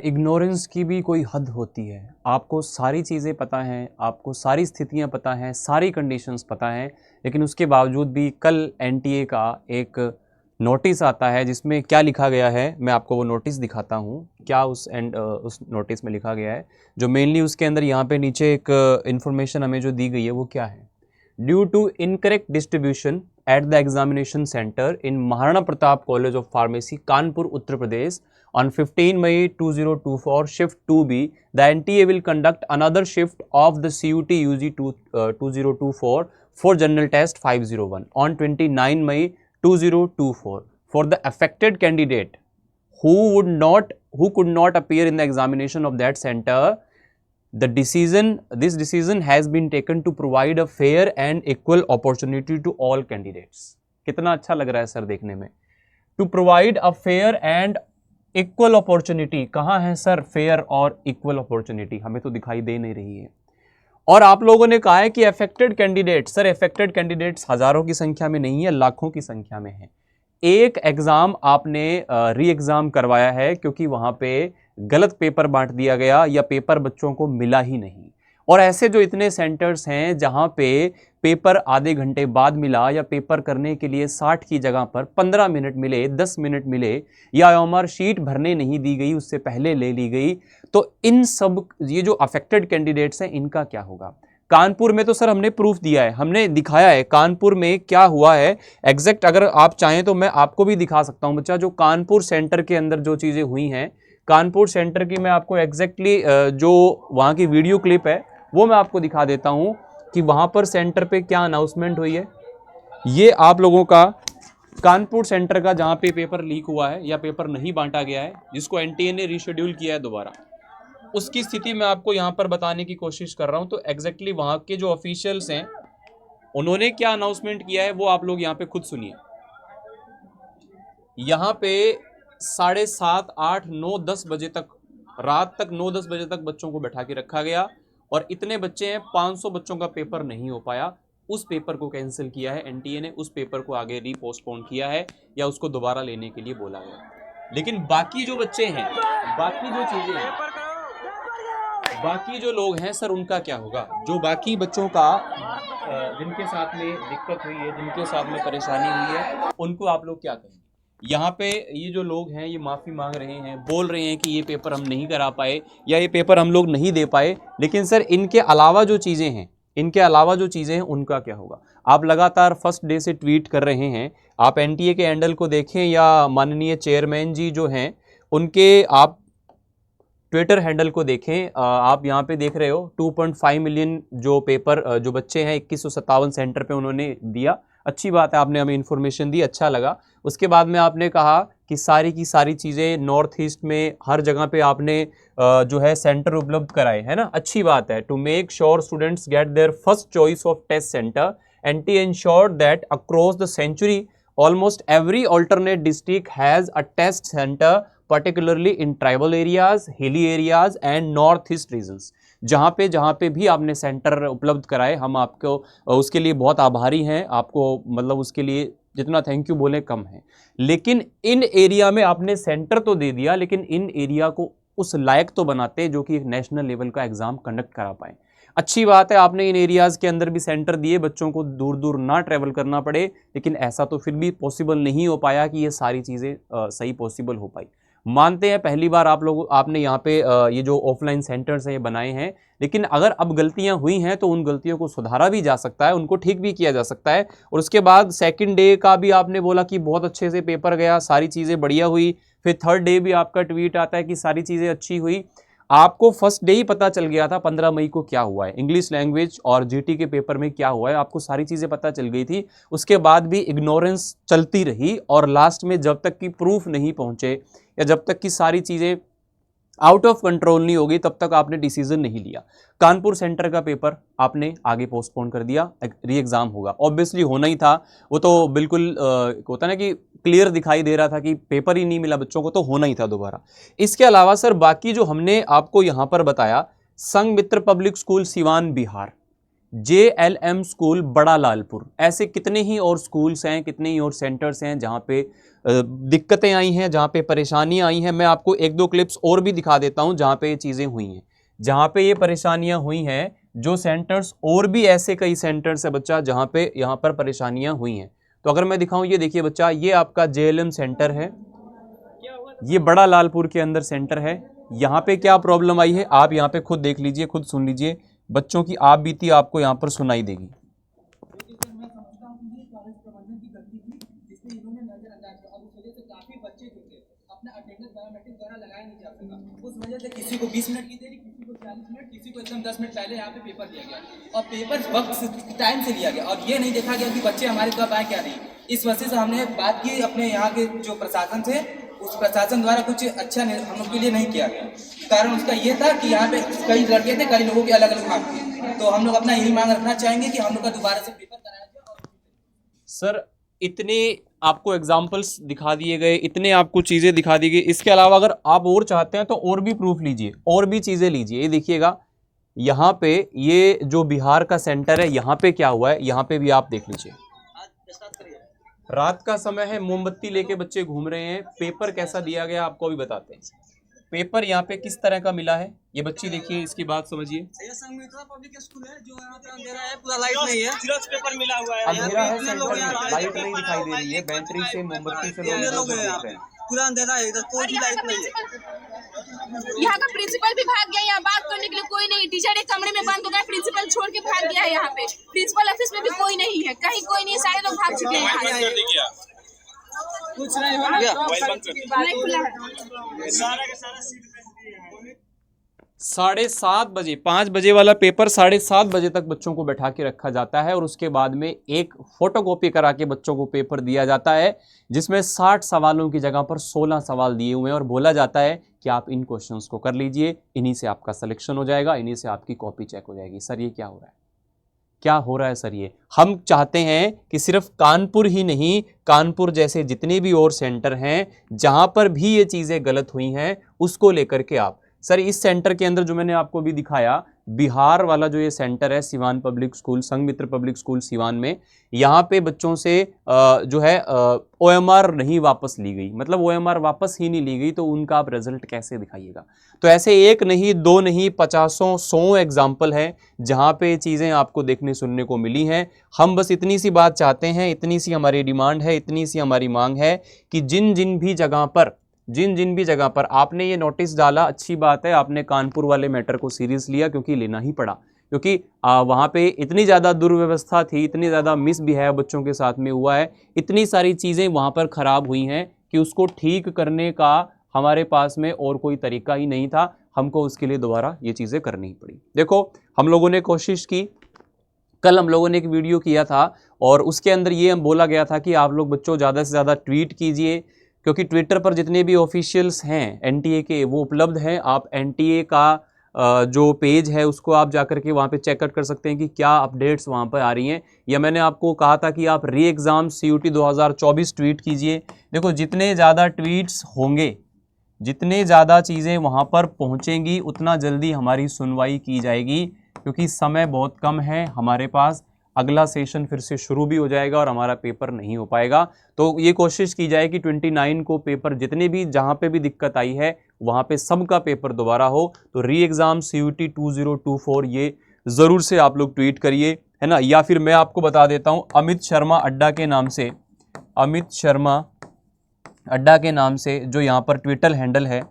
Ignorance की भी कोई हद होती है। आपको सारी चीज़ें पता हैं, आपको सारी स्थितियां पता हैं, सारी कंडीशंस पता हैं, लेकिन उसके बावजूद भी कल एनटीए का एक नोटिस आता है जिसमें क्या लिखा गया है, मैं आपको वो नोटिस दिखाता हूँ। क्या उस नोटिस में लिखा गया है, जो मेनली उसके अंदर यहाँ पे नीचे एक इंफॉर्मेशन हमें जो दी गई है वो क्या है। Due to incorrect distribution at the examination centre in Maharana Pratap college of pharmacy Kanpur Uttar Pradesh on 15 May 2024 shift 2B, the NTA will conduct another shift of the CUT UG 2024 for general test 501 on 29 May 2024 for the affected candidate who could not appear in the examination of that center. This decision has been taken to provide a fair and equal opportunity to all candidates. कितना अच्छा लग रहा है sir देखने में। To provide a fair and equal opportunity कहाँ है sir? Fair और इक्वल अपॉर्चुनिटी हमें तो दिखाई दे नहीं रही है। और आप लोगों ने कहा है कि affected candidate, sir affected candidates हजारों की संख्या में नहीं है, लाखों की संख्या में है। एक एग्जाम आपने री एग्जाम करवाया है क्योंकि वहां पे गलत पेपर बांट दिया गया या पेपर बच्चों को मिला ही नहीं। और ऐसे जो इतने सेंटर्स हैं जहां पे पेपर आधे घंटे बाद मिला या पेपर करने के लिए 60 की जगह पर 15 मिनट मिले, 10 मिनट मिले, या ओएमआर शीट भरने नहीं दी गई, उससे पहले ले ली गई, तो इन सब ये जो अफेक्टेड कैंडिडेट्स हैं इनका क्या होगा? कानपुर में तो सर हमने प्रूफ दिया है, हमने दिखाया है कानपुर में क्या हुआ है एग्जैक्ट। अगर आप चाहें तो मैं आपको भी दिखा सकता हूं बच्चा, जो कानपुर सेंटर के अंदर जो चीजें हुई हैं, कानपुर सेंटर की मैं आपको एग्जैक्टली जो वहां की वीडियो क्लिप है वो मैं आपको दिखा देता हूं कि वहां पर सेंटर पे क्या अनाउंसमेंट हुई है। ये आप लोगों का कानपुर सेंटर का जहां पे पेपर लीक हुआ है या पेपर नहीं बांटा गया है, जिसको एनटीए ने रीशेड्यूल किया है दोबारा, उसकी स्थिति मैं आपको यहां पर बताने की कोशिश कर रहा हूं। तो एग्जैक्टली वहां के जो ऑफिशियल्स हैं उन्होंने क्या अनाउंसमेंट किया है वो आप लोग यहां पे खुद सुनिए। यहां पे 7:30, 8, 9, 10 बजे तक, रात तक 9-10 बजे तक बच्चों को बैठा के रखा गया और इतने बच्चे हैं, 500 बच्चों का पेपर नहीं हो पाया। उस पेपर को कैंसिल किया है एनटीए ने, उस पेपर को आगे रीपोस्टपोन किया है या उसको दोबारा लेने के लिए बोला गया। लेकिन बाकी जो बच्चे हैं, बाकी जो चीजें हैं, बाकी जो लोग हैं सर उनका क्या होगा? जो बाकी बच्चों का जिनके साथ में दिक्कत हुई है, जिनके साथ में परेशानी हुई है, उनको आप लोग क्या कहेंगे? यहाँ पे ये जो लोग हैं ये माफ़ी मांग रहे हैं, बोल रहे हैं कि ये पेपर हम नहीं करा पाए या ये पेपर हम लोग नहीं दे पाए, लेकिन सर इनके अलावा जो चीज़ें हैं, इनके अलावा जो चीज़ें हैं उनका क्या होगा? आप लगातार फर्स्ट डे से ट्वीट कर रहे हैं, आप एनटीए के हैंडल को देखें या माननीय चेयरमैन जी जो हैं उनके आप ट्विटर हैंडल को देखें, आप यहाँ पे देख रहे हो 2.5 मिलियन जो पेपर जो बच्चे हैं 2157 सेंटर पे उन्होंने दिया। अच्छी बात है, आपने हमें इन्फॉर्मेशन दी, अच्छा लगा। उसके बाद में आपने कहा कि सारी की सारी चीज़ें नॉर्थ ईस्ट में हर जगह पे आपने जो है सेंटर उपलब्ध कराए, है ना, अच्छी बात है। To make sure students get their first choice of test centre, NTA ensured that across the century almost every alternate district has a test center, particularly in tribal areas, hilly areas and northeast regions. जहाँ पे भी आपने centre उपलब्ध कराए, हम आपको उसके लिए बहुत आभारी हैं। आपको मतलब उसके लिए जितना थैंक यू बोले कम है। लेकिन इन एरिया में आपने सेंटर तो दे दिया, लेकिन इन एरिया को उस लायक तो बनाते जो कि एक नेशनल लेवल का एग्जाम कंडक्ट करा पाए। अच्छी बात है, आपने इन एरियाज के अंदर भी सेंटर दिए, बच्चों को दूर दूर ना ट्रेवल करना पड़े, लेकिन ऐसा तो फिर भी पॉसिबल नहीं हो पाया कि ये सारी चीज़ें सही पॉसिबल हो पाई। मानते हैं पहली बार आपने यहाँ पे ये जो ऑफलाइन सेंटर्स हैं ये बनाए हैं, लेकिन अगर अब गलतियां हुई हैं तो उन गलतियों को सुधारा भी जा सकता है, उनको ठीक भी किया जा सकता है। और उसके बाद सेकंड डे का भी आपने बोला कि बहुत अच्छे से पेपर गया, सारी चीज़ें बढ़िया हुई। फिर थर्ड डे भी आपका ट्वीट आता है कि सारी चीज़ें अच्छी हुई। आपको फर्स्ट डे ही पता चल गया था 15 मई को क्या हुआ है, इंग्लिश लैंग्वेज और जीटी के पेपर में क्या हुआ है, आपको सारी चीज़ें पता चल गई थी। उसके बाद भी इग्नोरेंस चलती रही और लास्ट में जब तक कि प्रूफ नहीं पहुंचे या जब तक कि सारी चीज़ें आउट ऑफ कंट्रोल नहीं होगी तब तक आपने डिसीजन नहीं लिया। कानपुर सेंटर का पेपर आपने आगे पोस्टपोन कर दिया, री एग्जाम होगा, ऑब्वियसली होना ही था, वो तो बिल्कुल होता ना कि क्लियर दिखाई दे रहा था कि पेपर ही नहीं मिला बच्चों को, तो होना ही था दोबारा। इसके अलावा सर बाकी जो हमने आपको यहां पर बताया, Sangh Mitra public school Siwan Bihar, JLM school Bada Lalpur, ऐसे कितने ही और स्कूल्स हैं, कितने ही और सेंटर्स हैं जहां पे दिक्कतें आई हैं, जहाँ पे परेशानियां आई हैं। मैं आपको एक दो क्लिप्स और भी दिखा देता हूँ जहाँ पे ये चीज़ें हुई हैं, जहाँ पे ये परेशानियां हुई हैं, जो सेंटर्स, और भी ऐसे कई सेंटर्स है बच्चा जहाँ पे यहाँ पर परेशानियां हुई हैं। तो अगर मैं दिखाऊं, ये देखिए बच्चा, ये आपका JLM सेंटर है, ये बड़ा लालपुर के अंदर सेंटर है। यहाँ पे क्या प्रॉब्लम आई है आप यहाँ पे खुद देख लीजिए, खुद सुन लीजिए, बच्चों की आप बीती आपको यहाँ पर सुनाई देगी। उस वजह से किसी को 20 मिनट की देरी, किसी को 40 मिनट, किसी को एकदम 10 मिनट पहले यहाँ पे पेपर दिया गया और पेपर वक्त टाइम से लिया गया और ये नहीं देखा गया कि बच्चे हमारे कब आए क्या नहीं। इस वजह से हमने बात की अपने यहाँ के जो प्रशासन से, उस प्रशासन द्वारा कुछ अच्छा हम लोग के लिए नहीं किया गया। कारण उसका ये था कि यहाँ पे कई लड़के थे, कई लोगों के अलग अलग मार्क थे, तो हम लोग अपना यही मांग रखना चाहेंगे कि हम लोग का दोबारा से पेपर कराया जाए। सर इतने आपको एग्जाम्पल्स दिखा दिए गए, इतने आपको चीज़ें दिखा दी गई। इसके अलावा अगर आप और चाहते हैं तो और भी प्रूफ लीजिए, और भी चीज़ें लीजिए। ये देखिएगा यहाँ पे, ये जो बिहार का सेंटर है, यहाँ पे क्या हुआ है, यहाँ पे भी आप देख लीजिए। रात का समय है, मोमबत्ती लेके बच्चे घूम रहे हैं। पेपर कैसा दिया गया आपको अभी बताते हैं। पेपर यहाँ पे किस तरह का मिला है, ये बच्ची देखिए, इसकी बात समझिए। पब्लिक स्कूल है जो यहाँ पे अंधेरा है, पूरा लाइट नहीं है, सिर्फ पेपर मिला हुआ है, अंधेरा है, सेंटर में लाइट नहीं दिखाई दे रही है, बैटरी से, मोमबत्ती से लोग देख रहे हैं, पूरा अंधेरा है, इधर कोई भी लाइट नहीं है। यहाँ का प्रिंसिपल भी भाग गया, यहाँ बात करने के लिए कोई नहीं। टीचर एक कमरे में बंद हो गया, प्रिंसिपल छोड़ के भाग गया है। यहाँ पे प्रिंसिपल ऑफिस में भी कोई नहीं है, कहीं कोई नहीं है, सारे लोग भाग चुके हैं यहाँ से। कुछ नहीं हो गया, नहीं खुला है। सारा के सारा सीट 7:30 बजे, 5 बजे वाला पेपर 7:30 बजे तक बच्चों को बैठा के रखा जाता है और उसके बाद में एक फोटोकॉपी करा के बच्चों को पेपर दिया जाता है, जिसमें 60 सवालों की जगह पर 16 सवाल दिए हुए हैं और बोला जाता है कि आप इन क्वेश्चंस को कर लीजिए, इन्हीं से आपका सिलेक्शन हो जाएगा, इन्हीं से आपकी कॉपी चेक हो जाएगी। सर ये क्या हो रहा है, क्या हो रहा है सर? ये हम चाहते हैं कि सिर्फ कानपुर ही नहीं, कानपुर जैसे जितने भी और सेंटर हैं जहां पर भी ये चीज़ें गलत हुई हैं उसको लेकर के आप, सर इस सेंटर के अंदर जो मैंने आपको भी दिखाया, बिहार वाला जो ये सेंटर है, सिवान पब्लिक स्कूल, संघ मित्र पब्लिक स्कूल सिवान में, यहाँ पे बच्चों से जो है OMR नहीं वापस ली गई। मतलब OMR वापस ही नहीं ली गई तो उनका आप रिजल्ट कैसे दिखाइएगा? तो ऐसे एक नहीं, दो नहीं, 50-100 एग्जाम्पल है जहाँ पे चीज़ें आपको देखने सुनने को मिली हैं। हम बस इतनी सी बात चाहते हैं, इतनी सी हमारी डिमांड है, इतनी सी हमारी मांग है कि जिन जिन भी जगह पर आपने ये नोटिस डाला, अच्छी बात है, आपने कानपुर वाले मैटर को सीरियस लिया, क्योंकि लेना ही पड़ा, क्योंकि वहाँ पे इतनी ज़्यादा दुर्व्यवस्था थी, इतनी ज़्यादा मिसबिहेव बच्चों के साथ में हुआ है, इतनी सारी चीज़ें वहाँ पर ख़राब हुई हैं कि उसको ठीक करने का हमारे पास में और कोई तरीका ही नहीं था। हमको उसके लिए दोबारा ये चीज़ें करनी ही पड़ी। देखो, हम लोगों ने कोशिश की, कल हम लोगों ने एक वीडियो किया था और उसके अंदर ये बोला गया था कि आप लोग बच्चों ज़्यादा से ज़्यादा ट्वीट कीजिए, क्योंकि ट्विटर पर जितने भी ऑफिशियल्स हैं NTA के वो उपलब्ध हैं। आप NTA का जो पेज है उसको आप जाकर के वहाँ पे चेकआउट कर सकते हैं कि क्या अपडेट्स वहाँ पर आ रही हैं। या मैंने आपको कहा था कि आप री एग्ज़ाम CUT 2024 ट्वीट कीजिए। देखो, जितने ज़्यादा ट्वीट्स होंगे, जितने ज़्यादा चीज़ें वहाँ पर पहुँचेंगी, उतना जल्दी हमारी सुनवाई की जाएगी, क्योंकि समय बहुत कम है हमारे पास। अगला सेशन फिर से शुरू भी हो जाएगा और हमारा पेपर नहीं हो पाएगा। तो ये कोशिश की जाए कि 29 को पेपर, जितने भी जहाँ पे भी दिक्कत आई है वहाँ पे सबका पेपर दोबारा हो। तो री एग्ज़ाम CUT 2024 ये ज़रूर से आप लोग ट्वीट करिए, है ना। या फिर मैं आपको बता देता हूँ, अमित शर्मा अड्डा के नाम से, अमित शर्मा अड्डा के नाम से जो यहाँ पर ट्विटर हैंडल है,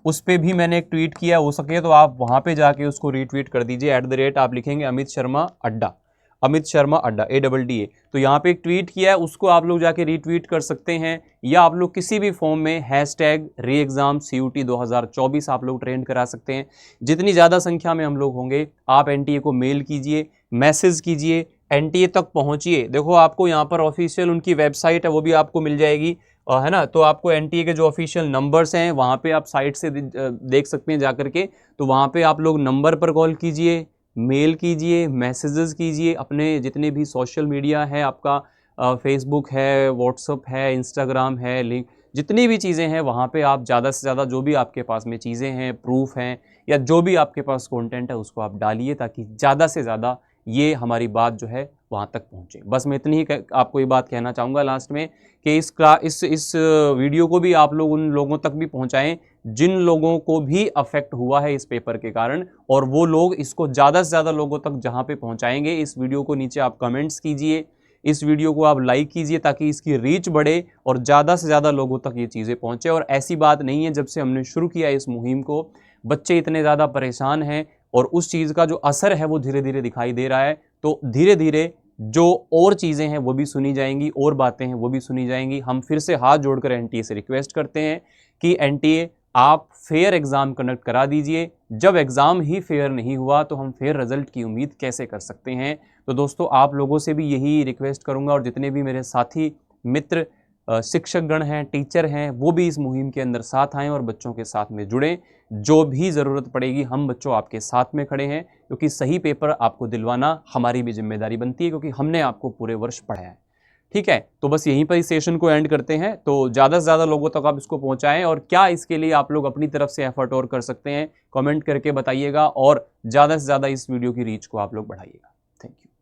उस पर भी मैंने एक ट्वीट किया। हो सके तो आप वहाँ पे जाके उसको रीट्वीट कर दीजिए। @ आप लिखेंगे अमित शर्मा अड्डा, अमित शर्मा अड्डा, ADDA। तो यहाँ पे एक ट्वीट किया है, उसको आप लोग जाके रीट्वीट कर सकते हैं। या आप लोग किसी भी फॉर्म में #री एग्ज़ाम CUT 2024 आप लोग ट्रेंड करा सकते हैं। जितनी ज़्यादा संख्या में हम लोग होंगे, आप NTA को मेल कीजिए, मैसेज कीजिए, NTA तक पहुँचिए। देखो, आपको यहाँ पर ऑफिशियल उनकी वेबसाइट है, वो भी आपको मिल जाएगी, है ना। तो आपको NTA के जो ऑफिशियल नंबर्स हैं वहाँ पे आप साइट से देख सकते हैं जा करके। तो वहाँ पे आप लोग नंबर पर कॉल कीजिए, मेल कीजिए, मैसेजेस कीजिए, अपने जितने भी सोशल मीडिया है, आपका फेसबुक है, व्हाट्सअप है, इंस्टाग्राम है, लिंक, जितनी भी चीज़ें हैं वहाँ पे आप ज़्यादा से ज़्यादा जो भी आपके पास में चीज़ें हैं, प्रूफ हैं, या जो भी आपके पास कंटेंट है उसको आप डालिए, ताकि ज़्यादा से ज़्यादा ये हमारी बात जो है वो वहाँ तक पहुँचे। बस मैं इतनी ही आपको ये बात कहना चाहूँगा लास्ट में कि इस वीडियो को भी आप लोग उन लोगों तक भी पहुँचाएँ जिन लोगों को भी अफेक्ट हुआ है इस पेपर के कारण, और वो लोग इसको ज़्यादा से ज़्यादा लोगों तक जहाँ पे पहुँचाएंगे, इस वीडियो को नीचे आप कमेंट्स कीजिए, इस वीडियो को आप लाइक कीजिए ताकि इसकी रीच बढ़े और ज़्यादा से ज़्यादा लोगों तक ये चीज़ें पहुँचे। और ऐसी बात नहीं है, जब से हमने शुरू किया इस मुहिम को बच्चे इतने ज़्यादा परेशान हैं और उस चीज़ का जो असर है वो धीरे धीरे दिखाई दे रहा है। तो धीरे धीरे जो और चीज़ें हैं वो भी सुनी जाएंगी, और बातें हैं वो भी सुनी जाएंगी। हम फिर से हाथ जोड़कर एनटीए से रिक्वेस्ट करते हैं कि एनटीए आप फेयर एग्ज़ाम कंडक्ट करा दीजिए। जब एग्ज़ाम ही फेयर नहीं हुआ तो हम फेयर रिजल्ट की उम्मीद कैसे कर सकते हैं। तो दोस्तों आप लोगों से भी यही रिक्वेस्ट करूंगा, और जितने भी मेरे साथी मित्र शिक्षकगण हैं, टीचर हैं, वो भी इस मुहिम के अंदर साथ आएँ और बच्चों के साथ में जुड़ें। जो भी ज़रूरत पड़ेगी हम बच्चों आपके साथ में खड़े हैं, क्योंकि सही पेपर आपको दिलवाना हमारी भी जिम्मेदारी बनती है, क्योंकि हमने आपको पूरे वर्ष पढ़ाया है। ठीक है, तो बस यहीं पर इस सेशन को एंड करते हैं। तो ज़्यादा से ज़्यादा लोगों तक आप इसको पहुंचाएं, और क्या इसके लिए आप लोग अपनी तरफ से एफर्ट और कर सकते हैं कमेंट करके बताइएगा, और ज़्यादा से ज़्यादा इस वीडियो की रीच को आप लोग बढ़ाइएगा। Thank you.